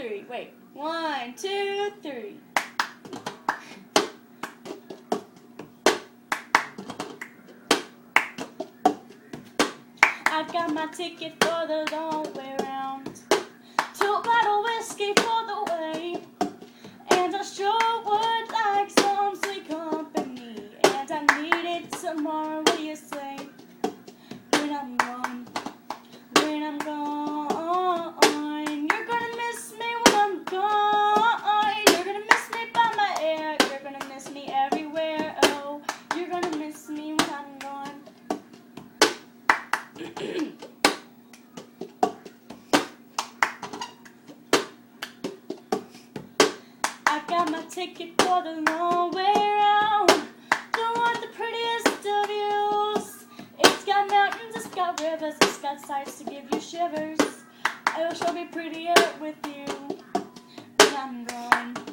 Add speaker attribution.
Speaker 1: three. Wait. 1, 2, 3. I've got my ticket for the long way round. 2 bottle whiskey for the way. And I sure would like some sweet company. And I need it tomorrow, what do you say? When I'm gone, when I'm gone, you're gonna miss me when I'm gone. You're gonna miss me by my air. You're gonna miss me everywhere. Oh, you're gonna miss me when I'm gone. I got my ticket for the long way round. Don't want the prettiest of views. It's got mountains, it's got rivers, it's got sights to give you shivers. It'll sure be prettier with you when I'm gone.